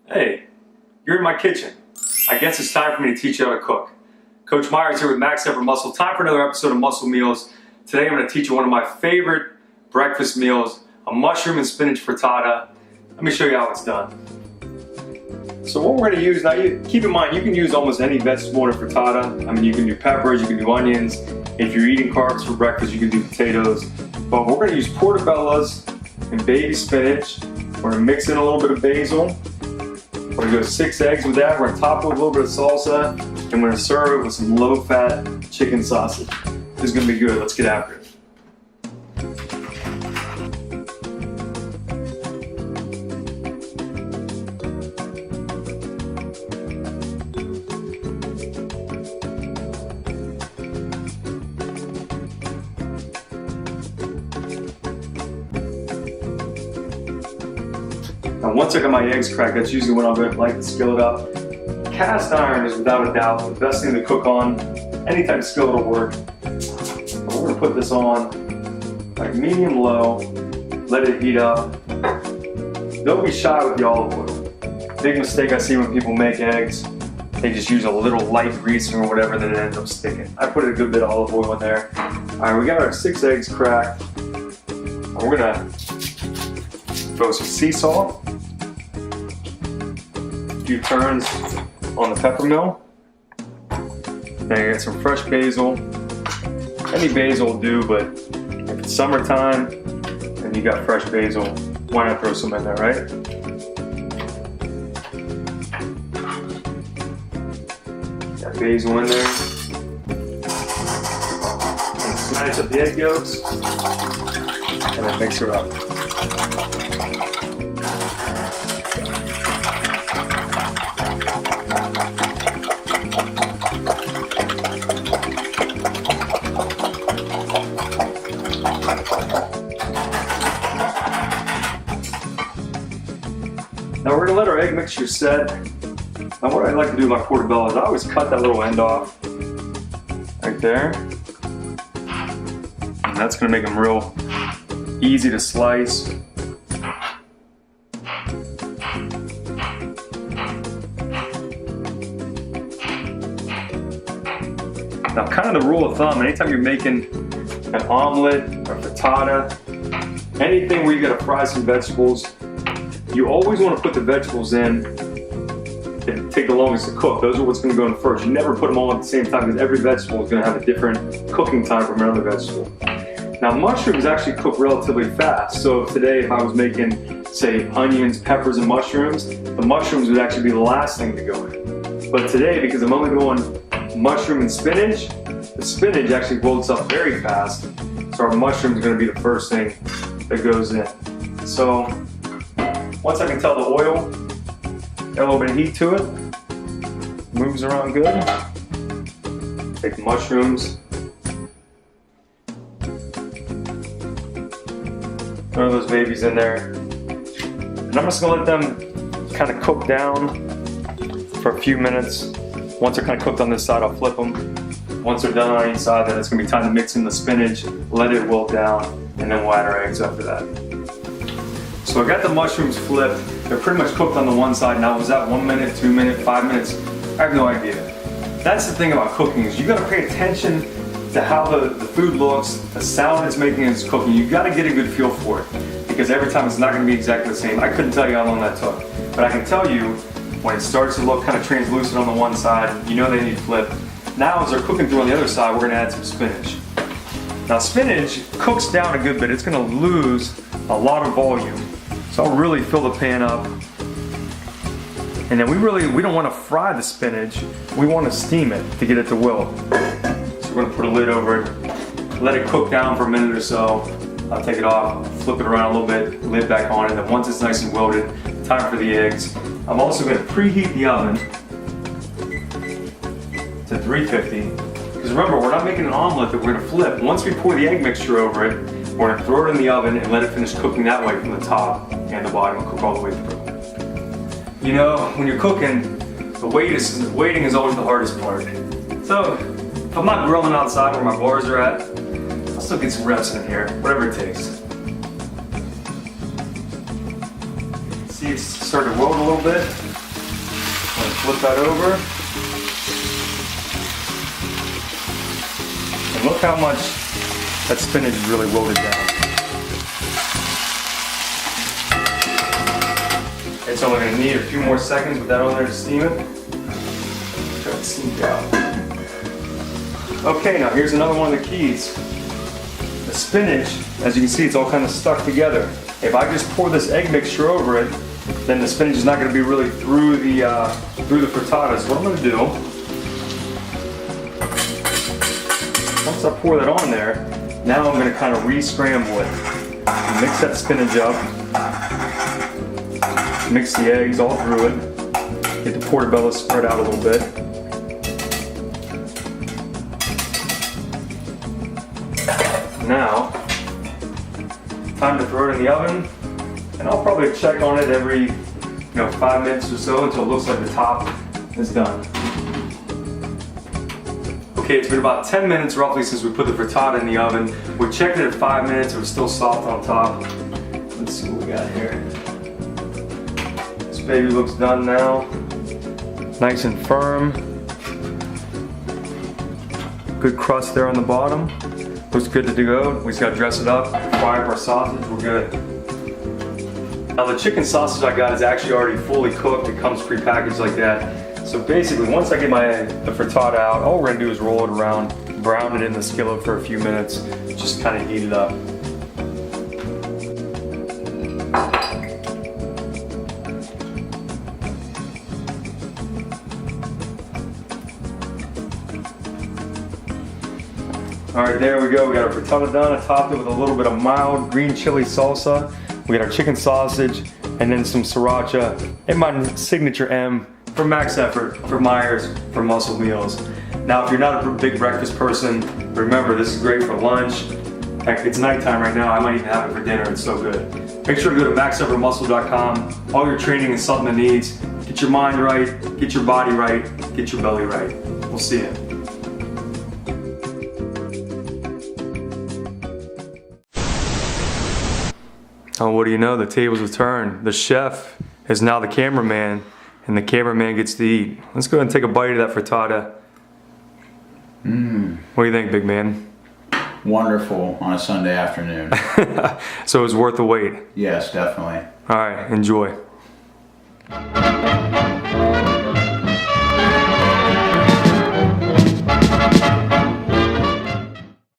Hey, you're in my kitchen. I guess it's time for me to teach you how to cook. Coach Myers here with Max Ever Muscle. Time for another episode of Muscle Meals. Today I'm going to teach you one of my favorite breakfast meals, a mushroom and spinach frittata. Let me show you how it's done. So what we're going to use, now keep in mind you can use almost any vegetable in a frittata. I mean, you can do peppers, you can do onions. If you're eating carbs for breakfast, you can do potatoes. But we're going to use portobellos and baby spinach. We're going to mix in a little bit of basil. We're going to go 6 eggs with that. We're going to top it with a little bit of salsa. And we're going to serve it with some low-fat chicken sausage. This is going to be good. Let's get after it. Now, once I got my eggs cracked, that's usually when I'll go light the skillet up. Cast iron is without a doubt the best thing to cook on. Any type of skillet will work. We're going to put this on like medium-low, let it heat up. Don't be shy with the olive oil. Big mistake I see when people make eggs, they just use a little light greasing or whatever, then it ends up sticking. I put a good bit of olive oil in there. All right, we got our 6 eggs cracked. We're going to throw some sea salt. A few turns on the pepper mill. Now you get some fresh basil. Any basil will do, but if it's summertime and you got fresh basil, why not throw some in there, right? Got basil in there. And smash up the egg yolks and then mix her up. Now we're going to let our egg mixture set. Now what I like to do with my portobello is I always cut that little end off right there. And that's going to make them real easy to slice. Now kind of the rule of thumb, anytime you're making an omelet or frittata, anything where you got to fry some vegetables, you always want to put the vegetables in that take the longest to cook. Those are what's going to go in first. You never put them all at the same time because every vegetable is going to have a different cooking time from another vegetable. Now mushrooms actually cook relatively fast. So today if I was making, say, onions, peppers, and mushrooms, the mushrooms would actually be the last thing to go in. But today, because I'm only going mushroom and spinach, the spinach actually wilts up very fast. So our mushroom is going to be the first thing that goes in. So once I can tell the oil got a little bit of heat to it, moves around good, take the mushrooms, throw those babies in there, and I'm just going to let them kind of cook down for a few minutes. Once they're kind of cooked on this side, I'll flip them. Once they're done on each side, then it's going to be time to mix in the spinach, let it wilt down, and then we'll add our eggs after that. So I got the mushrooms flipped. They're pretty much cooked on the one side. Now was that 1 minute, 2 minutes, 5 minutes? I have no idea. That's the thing about cooking is you got to pay attention to how the food looks, the sound it's making as it's cooking. You got to get a good feel for it because every time it's not going to be exactly the same. I couldn't tell you how long that took, but I can tell you when it starts to look kind of translucent on the one side, you know they need flipped. Now as they're cooking through on the other side, we're going to add some spinach. Now spinach cooks down a good bit. It's going to lose a lot of volume. So I'll really fill the pan up. And then we don't want to fry the spinach. We want to steam it to get it to wilt. So we're going to put a lid over it, let it cook down for a minute or so. I'll take it off, flip it around a little bit, lid back on, and then once it's nice and wilted, time for the eggs. I'm also going to preheat the oven to 350. Because remember, we're not making an omelet that we're going to flip. Once we pour the egg mixture over it, we're going to throw it in the oven and let it finish cooking that way from the top and the bottom and cook all the way through. You know, when you're cooking, waiting is always the hardest part. So If I'm not grilling outside where my bars are at, I'll still get some reps in here, whatever it takes. See, it's starting to roll a little bit. I'm gonna flip that over. And look how much that spinach is really wilted down. It's only going to need a few more seconds with that on there to steam it. Try to steam it out. Okay, now here's another one of the keys. The spinach, as you can see, it's all kind of stuck together. If I just pour this egg mixture over it, then the spinach is not going to be really through the frittata. So what I'm going to do, once I pour that on there, now I'm going to kind of re-scramble it. Mix that spinach up. Mix the eggs all through it. Get the portobello spread out a little bit. Now, time to throw it in the oven. And I'll probably check on it every 5 minutes or so until it looks like the top is done. Okay, it's been about 10 minutes roughly since we put the frittata in the oven. We checked it at 5 minutes, it was still soft on top. Let's see what we got here. This baby looks done now. Nice and firm. Good crust there on the bottom. Looks good to go. We just gotta dress it up, fry up our sausage, we're good. Now the chicken sausage I got is actually already fully cooked. It comes pre-packaged like that. So basically, once I get the frittata out, all we're gonna do is roll it around, brown it in the skillet for a few minutes, just kind of heat it up. All right, there we go. We got our frittata done. I topped it with a little bit of mild green chili salsa. We got our chicken sausage and then some sriracha and my signature M for Max Effort, for Myers, for Muscle Meals. Now, if you're not a big breakfast person, remember this is great for lunch. Heck, it's nighttime right now. I might even have it for dinner. It's so good. Make sure to go to maxeffortmuscle.com. All your training is something that needs. Get your mind right, get your body right, get your belly right. We'll see you. Oh, what do you know? The tables have turned. The chef is now the cameraman, and the cameraman gets to eat. Let's go ahead and take a bite of that frittata. What do you think, big man? Wonderful on a Sunday afternoon. So it was worth the wait. Yes, definitely. All right, enjoy.